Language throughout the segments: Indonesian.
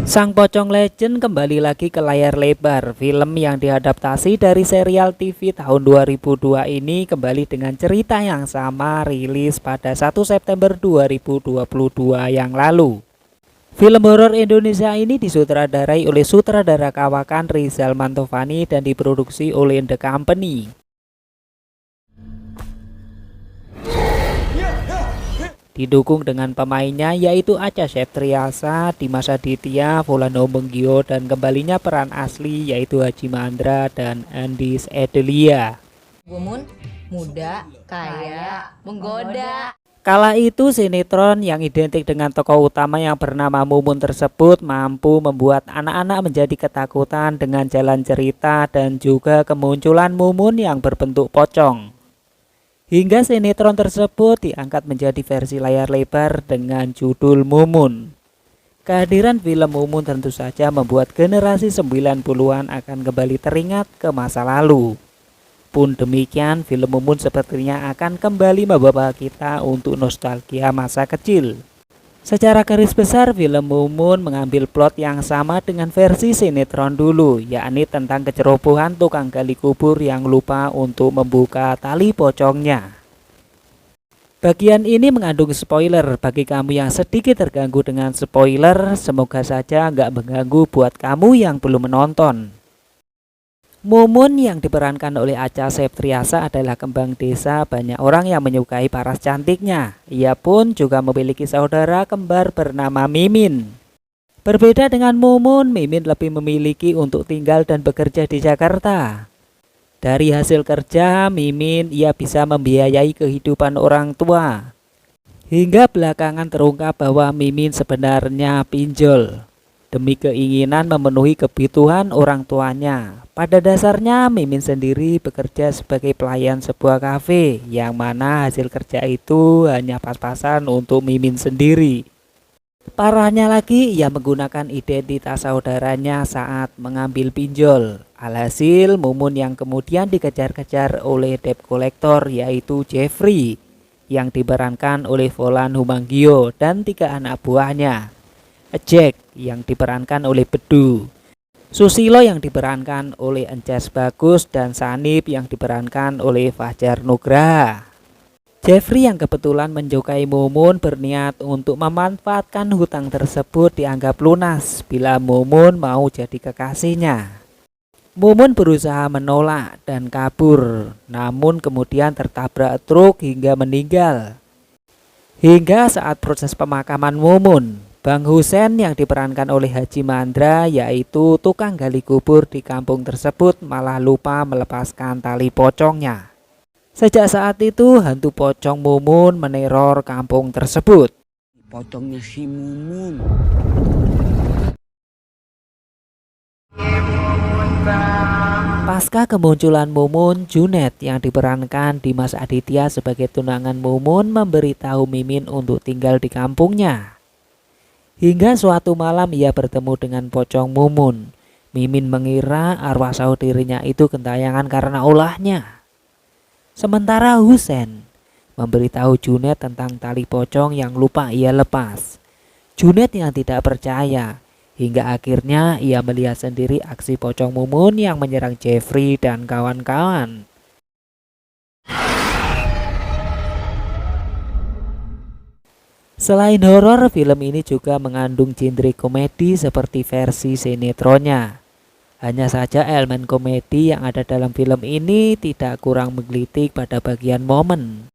Sang Pocong Legend kembali lagi ke layar lebar. Film yang diadaptasi dari serial TV tahun 2002 ini kembali dengan cerita yang sama, rilis pada 1 September 2022 yang lalu. Film horor Indonesia ini disutradarai oleh sutradara kawakan Rizal Mantovani dan diproduksi oleh The Company. Didukung dengan pemainnya yaitu Acha Septriasa, Dimas Aditya, Volano Menggio, dan kembalinya peran asli yaitu Haji Mandra dan Andis Edelia. Mumun, muda, kaya, menggoda. Kala itu sinetron yang identik dengan tokoh utama yang bernama Mumun tersebut mampu membuat anak-anak menjadi ketakutan dengan jalan cerita dan juga kemunculan Mumun yang berbentuk pocong. Hingga sinetron tersebut diangkat menjadi versi layar lebar dengan judul Mumun. Kehadiran film Mumun tentu saja membuat generasi 90-an akan kembali teringat ke masa lalu. Pun demikian, film Mumun sepertinya akan kembali membawa kita untuk nostalgia masa kecil. Secara garis besar, film Mumun mengambil plot yang sama dengan versi sinetron dulu, yakni tentang kecerobohan tukang gali kubur yang lupa untuk membuka tali pocongnya. Bagian ini mengandung spoiler. Bagi kamu yang sedikit terganggu dengan spoiler, semoga saja nggak mengganggu buat kamu yang belum menonton. Mumun yang diperankan oleh Acha Septriasa adalah kembang desa banyak orang yang menyukai paras cantiknya. Ia pun juga memiliki saudara kembar bernama Mimin. Berbeda dengan Mumun, Mimin lebih memiliki untuk tinggal dan bekerja di Jakarta. Dari hasil kerja Mimin, ia bisa membiayai kehidupan orang tua. Hingga belakangan terungkap bahwa Mimin sebenarnya pinjol demi keinginan memenuhi kebutuhan orang tuanya. Pada dasarnya Mimin sendiri bekerja sebagai pelayan sebuah kafe, yang mana hasil kerja itu hanya pas-pasan untuk Mimin sendiri. Parahnya lagi, ia menggunakan identitas saudaranya saat mengambil pinjol. Alhasil Mumun yang kemudian dikejar-kejar oleh debt collector yaitu Jeffrey, yang diperankan oleh Volano Menggio, dan 3 anak buahnya. Jack yang diperankan oleh Bedu, Susilo yang diperankan oleh Encas Bagus, dan Sanip yang diperankan oleh Fajar Nugraha. Jeffrey yang kebetulan menyukai Mumun berniat untuk memanfaatkan hutang tersebut dianggap lunas bila Mumun mau jadi kekasihnya. Mumun berusaha menolak dan kabur, namun kemudian tertabrak truk hingga meninggal. Hingga saat proses pemakaman Mumun, Bang Husen yang diperankan oleh Haji Mandra, yaitu tukang gali kubur di kampung tersebut, malah lupa melepaskan tali pocongnya. Sejak saat itu hantu pocong Mumun meneror kampung tersebut. Pocongnya si Mumun. Pasca kemunculan Mumun, Junet yang diperankan Dimas Aditya sebagai tunangan Mumun memberitahu Mimin untuk tinggal di kampungnya. Hingga suatu malam ia bertemu dengan pocong Mumun. Mimin mengira arwah saudarinya itu gentayangan karena ulahnya. Sementara Husen memberitahu Junet tentang tali pocong yang lupa ia lepas. Junet yang tidak percaya, hingga akhirnya ia melihat sendiri aksi pocong Mumun yang menyerang Jeffrey dan kawan-kawan. Selain horor, film ini juga mengandung genre komedi seperti versi sinetronnya. Hanya saja elemen komedi yang ada dalam film ini tidak kurang menggelitik pada bagian momen.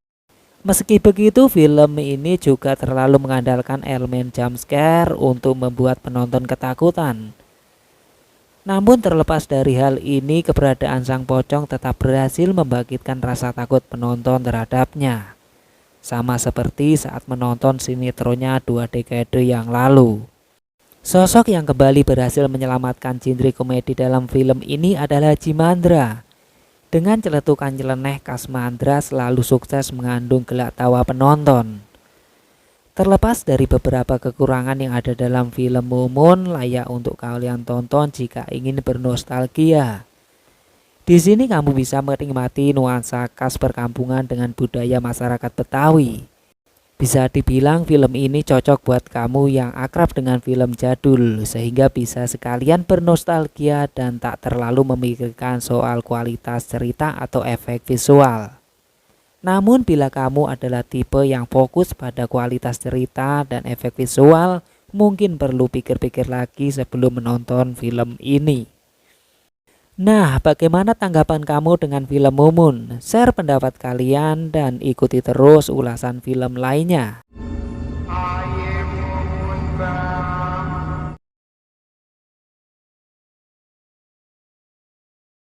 Meski begitu, film ini juga terlalu mengandalkan elemen jump scare untuk membuat penonton ketakutan. Namun terlepas dari hal ini, keberadaan sang pocong tetap berhasil membangkitkan rasa takut penonton terhadapnya. Sama seperti saat menonton sinetronnya 2 dekade yang lalu. Sosok yang kembali berhasil menyelamatkan genre komedi dalam film ini adalah Haji Mandra. Dengan celetukan nyeleneh khas Mandra selalu sukses mengandung gelak tawa penonton. Terlepas dari beberapa kekurangan yang ada dalam film Mumun, layak untuk kalian tonton jika ingin bernostalgia. Di sini kamu bisa menikmati nuansa khas perkampungan dengan budaya masyarakat Betawi. Bisa dibilang film ini cocok buat kamu yang akrab dengan film jadul, sehingga bisa sekalian bernostalgia dan tak terlalu memikirkan soal kualitas cerita atau efek visual. Namun bila kamu adalah tipe yang fokus pada kualitas cerita dan efek visual, mungkin perlu pikir-pikir lagi sebelum menonton film ini. Nah, bagaimana tanggapan kamu dengan film Mumun? Share pendapat kalian dan ikuti terus ulasan film lainnya.